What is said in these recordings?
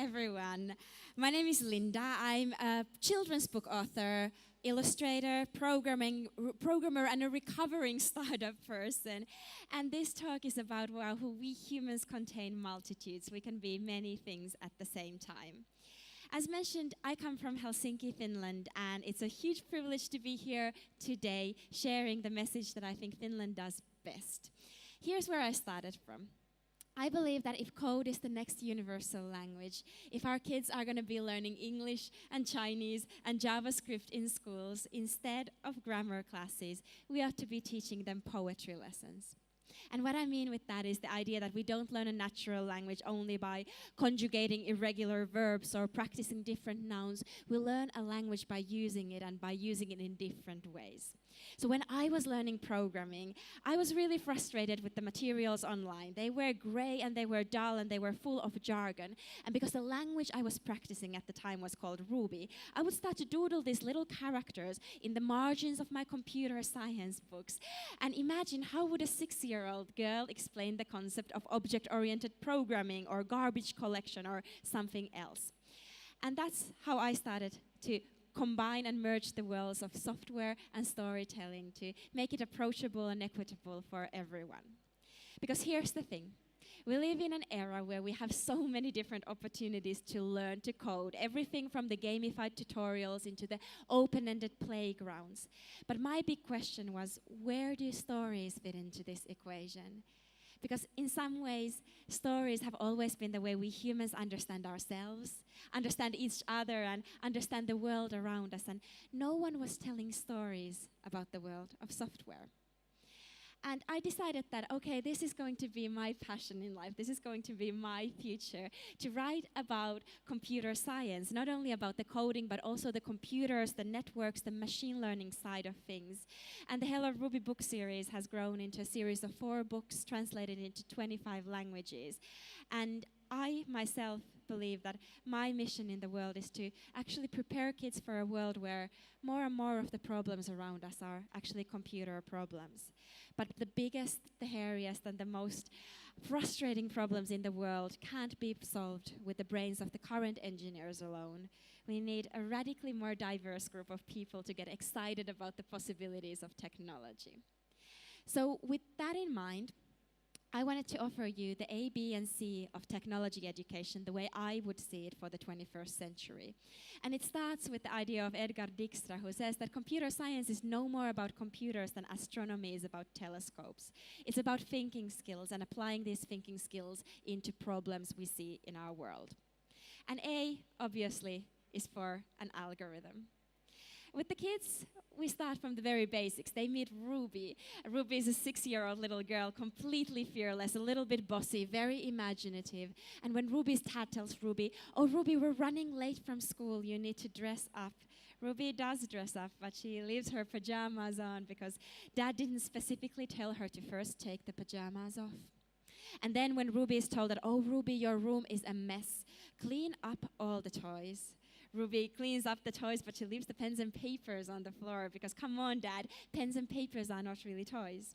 everyone. My name is Linda. I'm a children's book author, illustrator, programmer, and a recovering startup person. And this talk is about how we humans contain multitudes. We can be many things at the same time. As mentioned, I come from Helsinki, Finland, and it's a huge privilege to be here today sharing the message that I think Finland does best. Here's where I started from. I believe that if code is the next universal language, if our kids are going to be learning English and Chinese and JavaScript in schools instead of grammar classes, we ought to be teaching them poetry lessons. And what I mean with that is the idea that we don't learn a natural language only by conjugating irregular verbs or practicing different nouns. We learn a language by using it and by using it in different ways. So when I was learning programming, I was really frustrated with the materials online. They were gray and they were dull and they were full of jargon. And because the language I was practicing at the time was called Ruby, I would start to doodle these little characters in the margins of my computer science books. And imagine, how would a 6-year-old girl explain the concept of object-oriented programming or garbage collection or something else? And that's how I started to combine and merge the worlds of software and storytelling to make it approachable and equitable for everyone. Because here's the thing. We live in an era where we have so many different opportunities to learn to code, everything from the gamified tutorials into the open-ended playgrounds. But my big question was, where do stories fit into this equation? Because in some ways, stories have always been the way we humans understand ourselves, understand each other, and understand the world around us. And no one was telling stories about the world of software. And I decided that, okay, this is going to be my passion in life. This is going to be my future, to write about computer science, not only about the coding, but also the computers, the networks, the machine learning side of things. And the Hello Ruby book series has grown into a series of 4 books translated into 25 languages. And I myself believe that my mission in the world is to actually prepare kids for a world where more and more of the problems around us are actually computer problems. But the biggest, the hairiest, and the most frustrating problems in the world can't be solved with the brains of the current engineers alone. We need a radically more diverse group of people to get excited about the possibilities of technology. So with that in mind, I wanted to offer you the A, B, and C of technology education the way I would see it for the 21st century. And it starts with the idea of Edgar Dijkstra, who says that computer science is no more about computers than astronomy is about telescopes. It's about thinking skills and applying these thinking skills into problems we see in our world. And A, obviously, is for an algorithm. With the kids, we start from the very basics. They meet Ruby. Ruby is a 6-year-old little girl, completely fearless, a little bit bossy, very imaginative. And when Ruby's dad tells Ruby, "Oh, Ruby, we're running late from school, you need to dress up," Ruby does dress up, but she leaves her pajamas on because Dad didn't specifically tell her to first take the pajamas off. And then when Ruby is told that, "Oh, Ruby, your room is a mess, clean up all the toys." Ruby cleans up the toys, but she leaves the pens and papers on the floor because, come on, Dad, pens and papers are not really toys.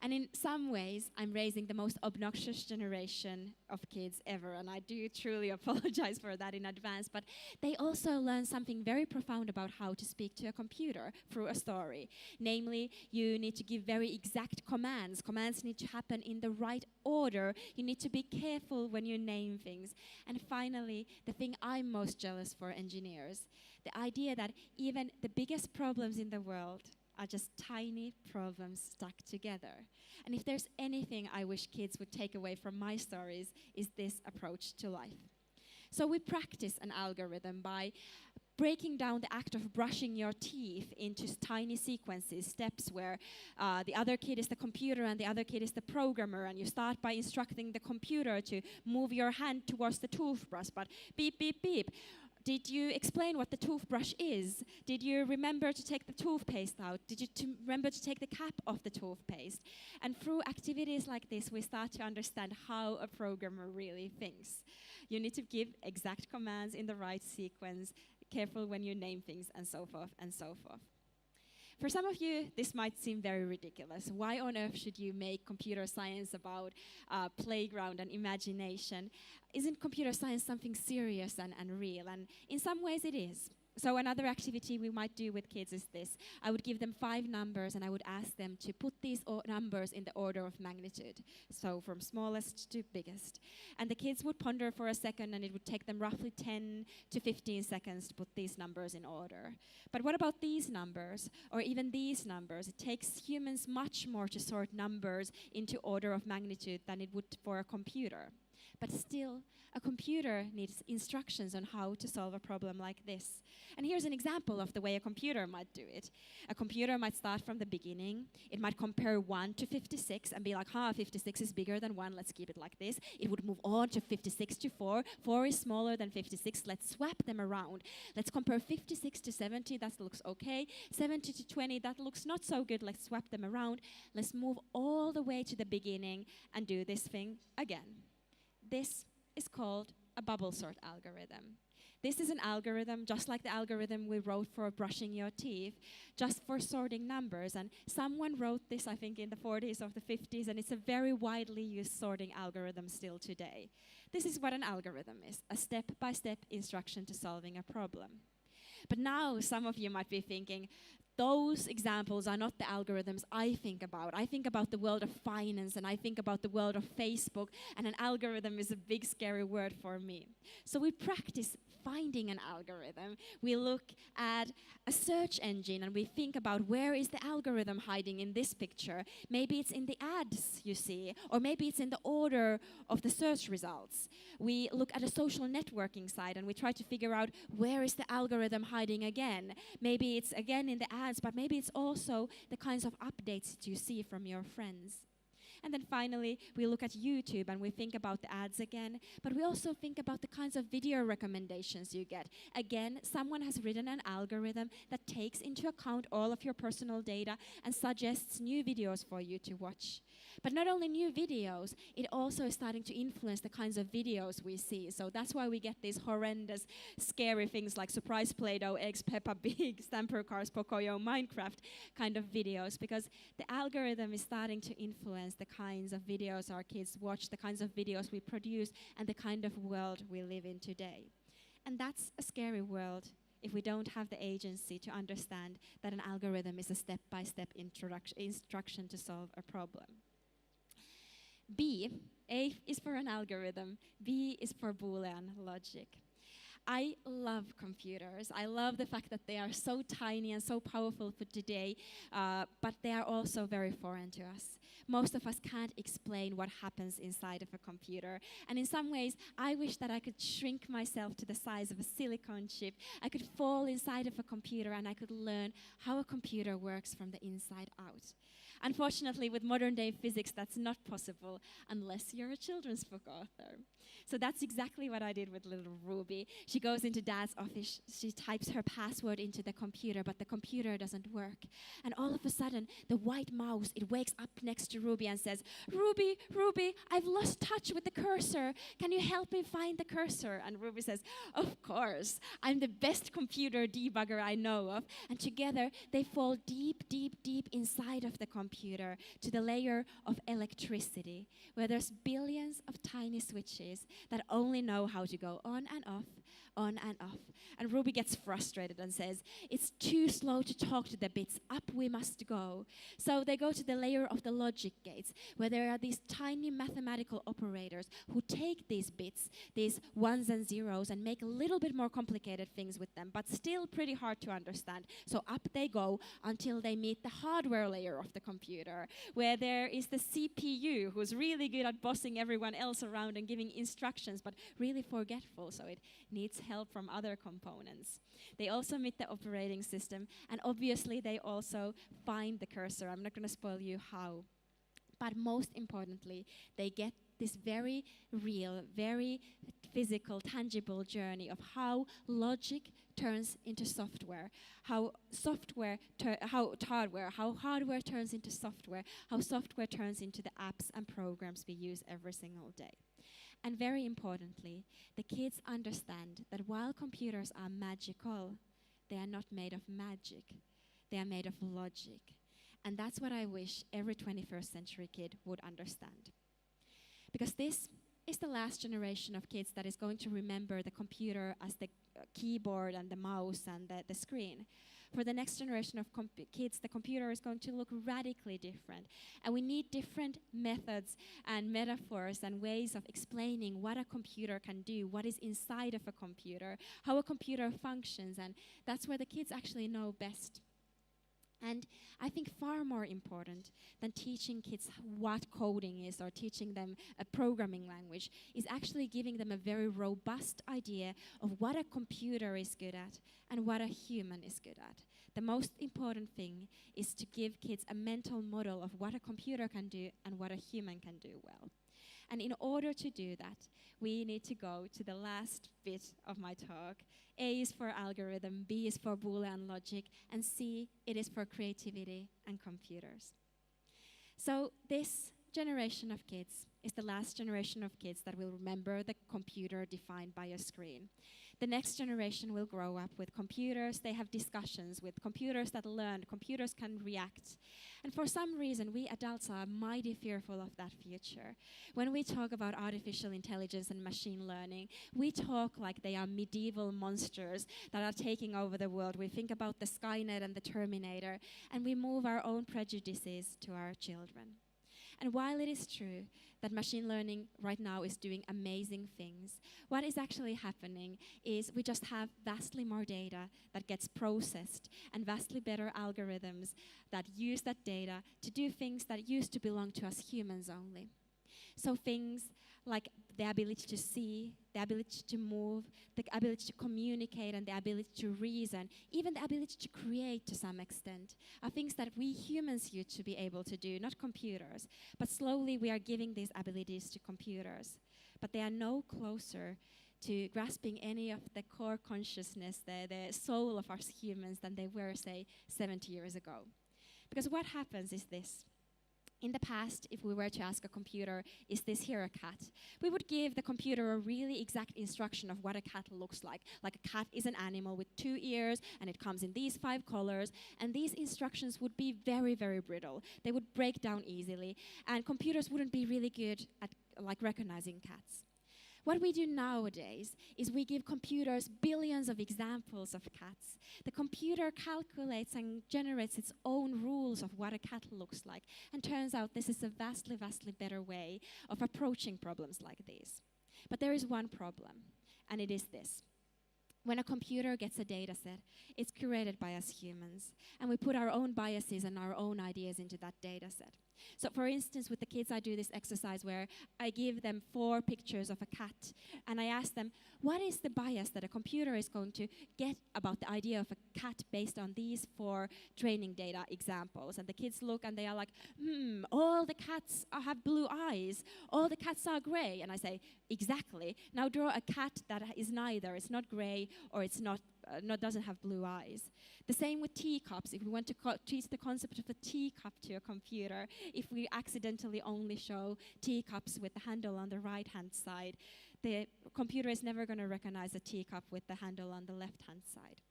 And in some ways, I'm raising the most obnoxious generation of kids ever, and I do truly apologize for that in advance, but they also learn something very profound about how to speak to a computer through a story. Namely, you need to give very exact commands. Commands need to happen in the right order. You need to be careful when you name things. And finally, the thing I'm most jealous for engineers, the idea that even the biggest problems in the world are just tiny problems stuck together. And if there's anything I wish kids would take away from my stories, is this approach to life. So we practice an algorithm by breaking down the act of brushing your teeth into tiny sequences, steps where the other kid is the computer and the other kid is the programmer, and you start by instructing the computer to move your hand towards the toothbrush, but beep, beep, beep. Did you explain what the toothbrush is? Did you remember to take the toothpaste out? Did you remember to take the cap off the toothpaste? And through activities like this, we start to understand how a programmer really thinks. You need to give exact commands in the right sequence, careful when you name things, and so forth and so forth. For some of you, this might seem very ridiculous. Why on earth should you make computer science about playground and imagination? Isn't computer science something serious and real? And in some ways it is. So another activity we might do with kids is this. I would give them 5 numbers and I would ask them to put these numbers in the order of magnitude. So from smallest to biggest. And the kids would ponder for a second and it would take them roughly 10 to 15 seconds to put these numbers in order. But what about these numbers or even these numbers? It takes humans much more to sort numbers into order of magnitude than it would for a computer. But still, a computer needs instructions on how to solve a problem like this. And here's an example of the way a computer might do it. A computer might start from the beginning. It might compare 1 to 56 and be like, 56 is bigger than 1, let's keep it like this. It would move on to 56 to 4. 4 is smaller than 56, let's swap them around. Let's compare 56 to 70, that looks okay. 70 to 20, that looks not so good, let's swap them around. Let's move all the way to the beginning and do this thing again. This is called a bubble sort algorithm. This is an algorithm just like the algorithm we wrote for brushing your teeth, just for sorting numbers. And someone wrote this, I think, in the 40s or the 50s, and it's a very widely used sorting algorithm still today. This is what an algorithm is, a step-by-step instruction to solving a problem. But now some of you might be thinking, those examples are not the algorithms I think about. I think about the world of finance and I think about the world of Facebook, and an algorithm is a big scary word for me. So we practice finding an algorithm. We look at a search engine and we think about where is the algorithm hiding in this picture. Maybe it's in the ads you see, or maybe it's in the order of the search results. We look at a social networking site and we try to figure out where is the algorithm hiding again. Maybe it's again in the ads, but maybe it's also the kinds of updates that you see from your friends. And then finally, we look at YouTube and we think about the ads again, but we also think about the kinds of video recommendations you get. Again, someone has written an algorithm that takes into account all of your personal data and suggests new videos for you to watch. But not only new videos, it also is starting to influence the kinds of videos we see. So that's why we get these horrendous, scary things like surprise Play-Doh, eggs, Peppa Pig, Stamper Cars, Pocoyo, Minecraft kind of videos, because the algorithm is starting to influence the kinds of videos our kids watch, the kinds of videos we produce, and the kind of world we live in today. And that's a scary world if we don't have the agency to understand that an algorithm is a step-by-step instruction to solve a problem. B, A is for an algorithm, B is for Boolean logic. I love computers. I love the fact that they are so tiny and so powerful for today, but they are also very foreign to us. Most of us can't explain what happens inside of a computer. And in some ways, I wish that I could shrink myself to the size of a silicon chip. I could fall inside of a computer and I could learn how a computer works from the inside out. Unfortunately, with modern day physics, that's not possible unless you're a children's book author. So that's exactly what I did with little Ruby. She goes into Dad's office, she types her password into the computer, but the computer doesn't work. And all of a sudden, the white mouse, it wakes up next to Ruby and says, Ruby, Ruby, I've lost touch with the cursor. Can you help me find the cursor? And Ruby says, of course, I'm the best computer debugger I know of. And together, they fall deep, deep, deep inside of the computer to the layer of electricity, where there's billions of tiny switches that only know how to go on and off, on and off. And Ruby gets frustrated and says, it's too slow to talk to the bits, up we must go. So they go to the layer of the logic gates, where there are these tiny mathematical operators who take these bits, these ones and zeros, and make a little bit more complicated things with them, but still pretty hard to understand. So up they go until they meet the hardware layer of the computer, where there is the CPU, who's really good at bossing everyone else around and giving instructions, but really forgetful, so it needs help from other components. They also meet the operating system, and obviously they also find the cursor. I'm not going to spoil you how. But most importantly, they get this very real, very physical, tangible journey of how logic turns into software, how hardware turns into software, how software turns into the apps and programs we use every single day. And very importantly, the kids understand that while computers are magical, they are not made of magic. They are made of logic. And that's what I wish every 21st century kid would understand. Because this is the last generation of kids that is going to remember the computer as the keyboard and the mouse and the screen. For the next generation of kids, the computer is going to look radically different. And we need different methods and metaphors and ways of explaining what a computer can do, what is inside of a computer, how a computer functions, and that's where the kids actually know best. And I think far more important than teaching kids what coding is or teaching them a programming language is actually giving them a very robust idea of what a computer is good at and what a human is good at. The most important thing is to give kids a mental model of what a computer can do and what a human can do well. And in order to do that, we need to go to the last bit of my talk. A is for algorithm, B is for Boolean logic, and C, it is for creativity and computers. So this generation of kids is the last generation of kids that will remember the computer defined by a screen. The next generation will grow up with computers. They have discussions with computers that learn. Computers can react. And for some reason, we adults are mighty fearful of that future. When we talk about artificial intelligence and machine learning, we talk like they are medieval monsters that are taking over the world. We think about the Skynet and the Terminator, and we move our own prejudices to our children. And while it is true that machine learning right now is doing amazing things, what is actually happening is we just have vastly more data that gets processed and vastly better algorithms that use that data to do things that used to belong to us humans only. So things like the ability to see, the ability to move, the ability to communicate, and the ability to reason, even the ability to create to some extent, are things that we humans used to be able to do, not computers. But slowly we are giving these abilities to computers. But they are no closer to grasping any of the core consciousness, the soul of us humans than they were, say, 70 years ago. Because what happens is this. In the past, if we were to ask a computer, is this here a cat? We would give the computer a really exact instruction of what a cat looks like. Like a cat is an animal with 2 ears, and it comes in these 5 colors, and these instructions would be very, very brittle. They would break down easily, and computers wouldn't be really good at recognizing cats. What we do nowadays is we give computers billions of examples of cats. The computer calculates and generates its own rules of what a cat looks like. And turns out this is a vastly, vastly better way of approaching problems like these. But there is one problem, and it is this. When a computer gets a data set, it's curated by us humans, and we put our own biases and our own ideas into that data set. So for instance, with the kids, I do this exercise where I give them 4 pictures of a cat, and I ask them, what is the bias that a computer is going to get about the idea of a cat based on these 4 training data examples? And the kids look and they are like, all the cats have blue eyes, all the cats are gray. And I say, exactly. Now draw a cat that is neither. It's not gray or it's not doesn't have blue eyes. The same with teacups. If we want to teach the concept of a teacup to a computer, if we accidentally only show teacups with the handle on the right-hand side, the computer is never going to recognize a teacup with the handle on the left-hand side.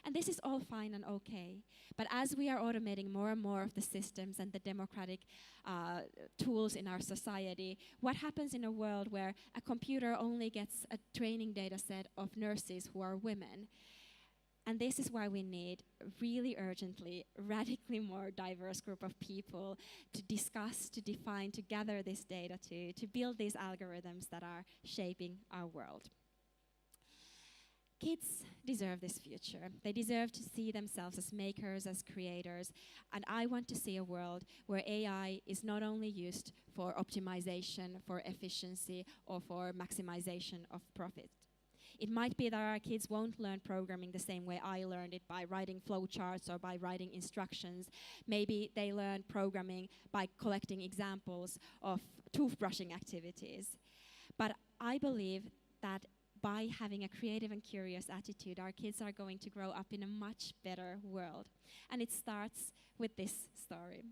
And this is all fine and okay. But as we are automating more and more of the systems and the democratic tools in our society, what happens in a world where a computer only gets a training data set of nurses who are women? And this is why we need really urgently, radically more diverse group of people to discuss, to define, to gather this data, to build these algorithms that are shaping our world. Kids deserve this future. They deserve to see themselves as makers, as creators. And I want to see a world where AI is not only used for optimization, for efficiency, or for maximization of profit. It might be that our kids won't learn programming the same way I learned it, by writing flowcharts or by writing instructions. Maybe they learn programming by collecting examples of toothbrushing activities. But I believe that by having a creative and curious attitude, our kids are going to grow up in a much better world. And it starts with this story.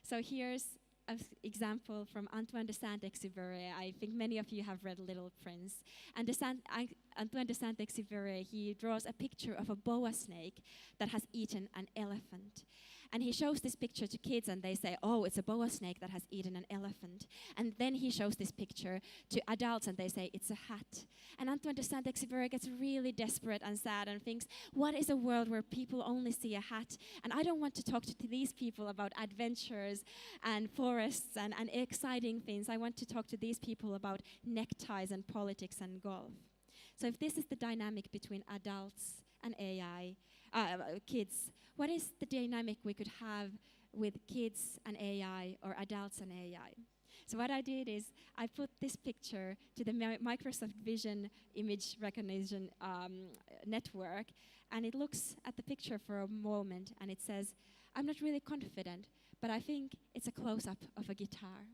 So here's an example from Antoine de Saint-Exupéry. I think many of you have read Little Prince. And Antoine de Saint-Exupéry, he draws a picture of a boa snake that has eaten an elephant. And he shows this picture to kids and they say, oh, it's a boa snake that has eaten an elephant. And then he shows this picture to adults and they say, it's a hat. And Antoine de Saint-Exupéry gets really desperate and sad and thinks, what is a world where people only see a hat? And I don't want to talk to these people about adventures and forests and exciting things. I want to talk to these people about neckties and politics and golf. So if this is the dynamic between adults and AI, kids, what is the dynamic we could have with kids and AI or adults and AI? So what I did is I put this picture to the Microsoft Vision image recognition network, and it looks at the picture for a moment and it says, I'm not really confident, but I think it's a close-up of a guitar.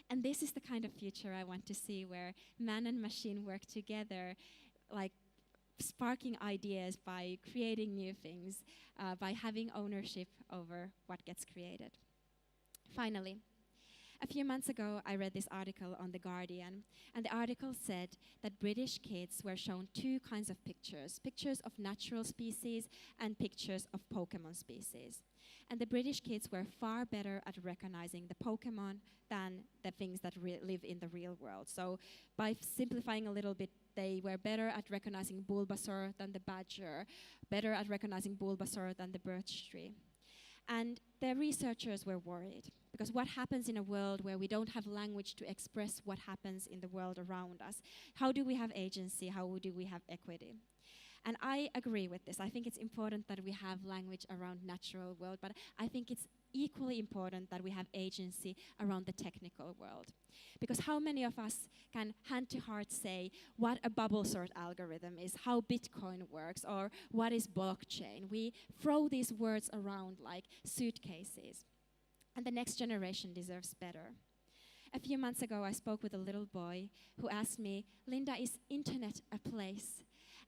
And this is the kind of future I want to see, where man and machine work together, like sparking ideas by creating new things, by having ownership over what gets created. Finally, a few months ago, I read this article on The Guardian, and the article said that British kids were shown two kinds of pictures of natural species and pictures of Pokemon species. And the British kids were far better at recognizing the Pokemon than the things that live in the real world. So by simplifying a little bit, they were better at recognizing Bulbasaur than the badger, better at recognizing Bulbasaur than the birch tree. And the researchers were worried, because what happens in a world where we don't have language to express what happens in the world around us? How do we have agency? How do we have equity? And I agree with this. I think it's important that we have language around natural world, but I think it's equally important that we have agency around the technical world. Because how many of us can hand to heart say what a bubble sort algorithm is, how Bitcoin works, or what is blockchain? We throw these words around like suitcases. And the next generation deserves better. A few months ago, I spoke with a little boy who asked me, Linda, is internet a place?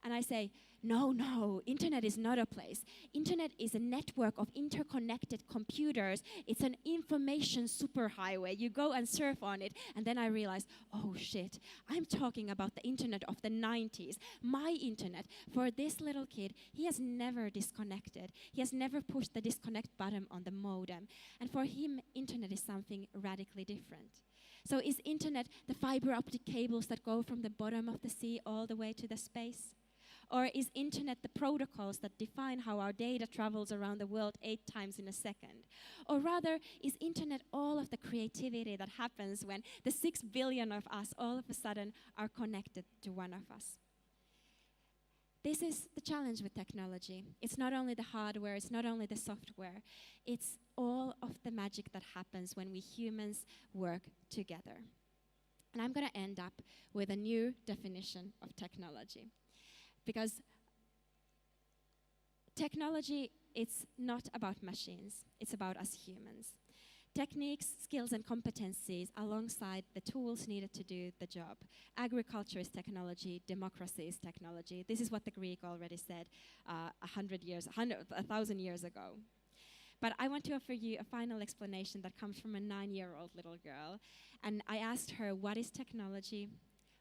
And I say, no, internet is not a place. Internet is a network of interconnected computers. It's an information superhighway. You go and surf on it. And then I realized, oh shit, I'm talking about the internet of the 90s. My internet. For this little kid, he has never disconnected. He has never pushed the disconnect button on the modem. And for him, internet is something radically different. So is internet the fiber optic cables that go from the bottom of the sea all the way to the space? Or is internet the protocols that define how our data travels around the world 8 times in a second? Or rather, is internet all of the creativity that happens when the 6 billion of us all of a sudden are connected to one of us? This is the challenge with technology. It's not only the hardware, it's not only the software, it's all of the magic that happens when we humans work together. And I'm going to end up with a new definition of technology. Because technology, it's not about machines, it's about us humans. Techniques, skills, and competencies alongside the tools needed to do the job. Agriculture is technology, democracy is technology. This is what the Greek already said 1,000 years ago. But I want to offer you a final explanation that comes from a 9-year-old little girl. And I asked her, what is technology?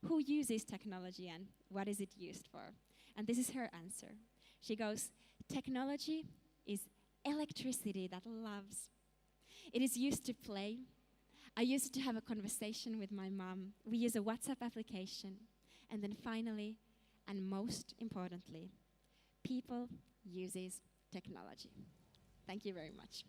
Who uses technology and what is it used for? And this is her answer. She goes, technology is electricity that loves. It is used to play. I used to have a conversation with my mom. We use a WhatsApp application. And then finally, and most importantly, people uses technology. Thank you very much.